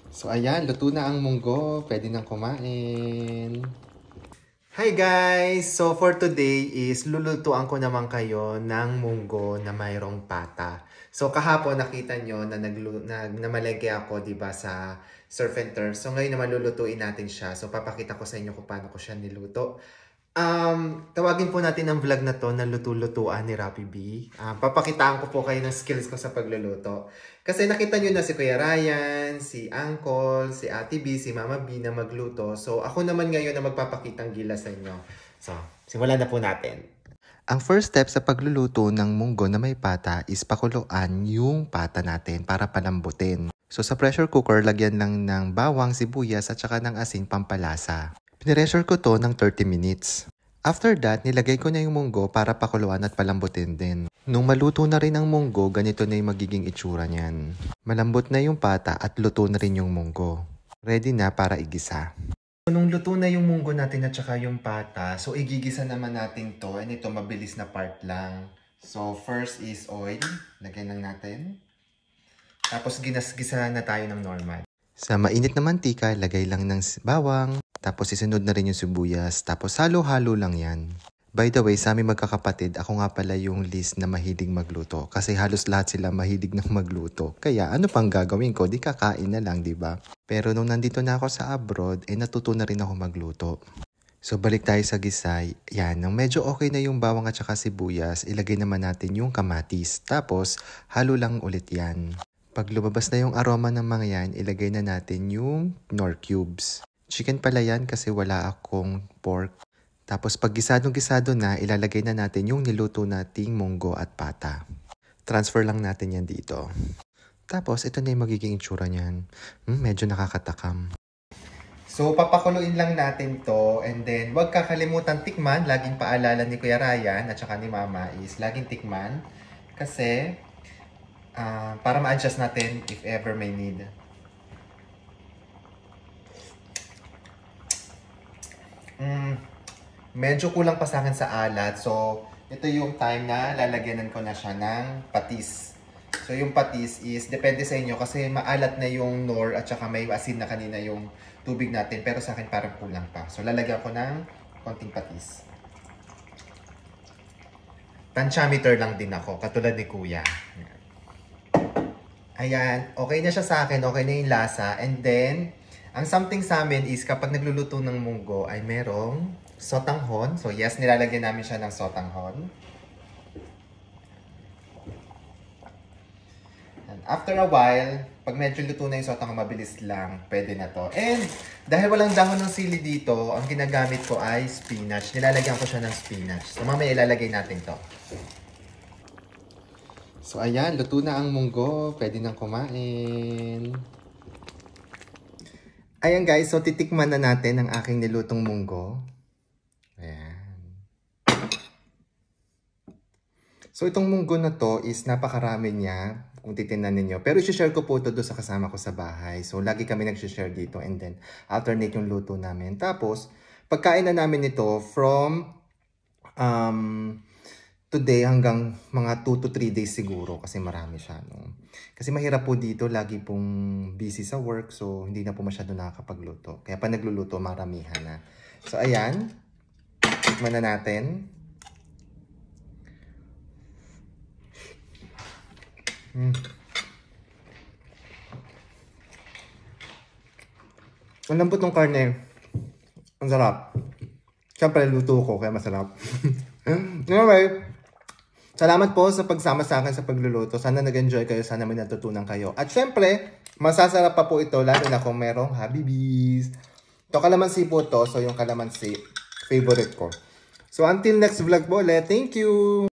So ayan, luto na ang munggo. Pwede nang kumain. Hi guys! So for today is lulutuan ko naman kayo ng munggo na mayroong pata. So kahapon nakita nyo na namalengke ako, 'di ba, sa surf and turf. So ngayon naman lulutuin natin siya. So papakita ko sa inyo kung paano ko siya niluto. Tawagin po natin ang vlog na to na luto-lutuan ni Rappi B. Papakitaan ko po kayo ng skills ko sa pagluluto. Kasi nakita nyo na si Kuya Ryan, si Uncle, si Ate B, si Mama B na magluto. So ako naman ngayon na magpapakitang gila sa inyo. So, simulan na po natin. Ang first step sa pagluluto ng munggo na may pata is pakuluan yung pata natin para palambutin. So sa pressure cooker, lagyan lang ng bawang, sibuyas at saka ng asin pampalasa. Piniressure ko to ng 30 minutes. After that, nilagay ko na yung munggo para pakuluan at palambutin din. Nung maluto na rin ang munggo, ganito na yung magiging itsura niyan. Malambot na yung pata at luto na rin yung munggo. Ready na para igisa. Nung luto na yung munggo natin at saka yung pata, so igigisa naman natin to. And ito, mabilis na part lang. So first is oil. Lagyan lang natin. Tapos ginasgisa na tayo ng normal. Sa mainit na mantika, lagay lang ng bawang. Tapos isunod na rin yung sibuyas. Tapos halo-halo lang yan. By the way, sa aming magkakapatid, ako nga pala yung least na mahilig magluto. Kasi halos lahat sila mahilig ng magluto. Kaya ano pang gagawin ko? Di kakain na lang, di ba? Pero nung nandito na ako sa abroad, natuto na rin ako magluto. So balik tayo sa gisay. Yan, nang medyo okay na yung bawang at saka sibuyas, ilagay naman natin yung kamatis. Tapos halo lang ulit yan. Pag lumabas na yung aroma ng mga yan, ilagay na natin yung Knorr cubes. Chicken pala yan kasi wala akong pork. Tapos pag gisadong-gisado na, ilalagay na natin yung niluto nating munggo at pata. Transfer lang natin yan dito. Tapos ito na yung magiging itsura niyan. Medyo nakakatakam. So papakuluin lang natin to and then wag kakalimutan tikman. Laging paalala ni Kuya Ryan at saka ni Mama is laging tikman. Kasi para ma-adjust natin if ever may need. Medyo kulang pa sa akin sa alat. So, ito yung time na lalagyanan ko na siya ng patis. So, yung patis is, depende sa inyo kasi maalat na yung Knorr at saka may asin na kanina yung tubig natin. Pero sa akin parang kulang pa. So, lalagyan ko ng konting patis. Tantiameter lang din ako, katulad ni Kuya. Ayan, okay na siya sa akin. Okay na yung lasa. And then, ang something sa amin is kapag nagluluto ng munggo ay merong sotanghon. So yes, nilalagyan namin siya ng sotanghon. And after a while, pag medyo luto na yung sotanghon, mabilis lang, pwede na to. And dahil walang dahon ng sili dito, ang ginagamit ko ay spinach. Nilalagyan ko siya ng spinach. So mamaya ilalagay natin to. So ayan, luto na ang munggo. Pwede nang kumain. Ayan guys, so titikman na natin ang aking nilutong munggo. Ayan. So itong munggo na to is napakarami niya kung titingnan ninyo. Pero i-share ko po ito doon sa kasama ko sa bahay. So lagi kami nag-share dito and then alternate yung luto namin. Tapos pagkain na namin ito from today hanggang mga 2 to 3 days siguro kasi marami siya. No? Kasi mahirap po dito, lagi pong busy sa work so hindi na po masyado nakakapagluto. Kaya pa nagluluto, maramihan na. So ayan, tikman na natin. Ang lambot ng karne. Ang sarap. Siyempre, luto ko kaya masarap. Anyway, salamat po sa pagsama sa akin sa pagluluto. Sana nag-enjoy kayo. Sana may natutunan kayo. At syempre, masasarap pa po ito lalo na kung merong habibis. Ito kalamansi po to. So yung kalamansi, favorite ko. So until next vlog po ulit. Thank you!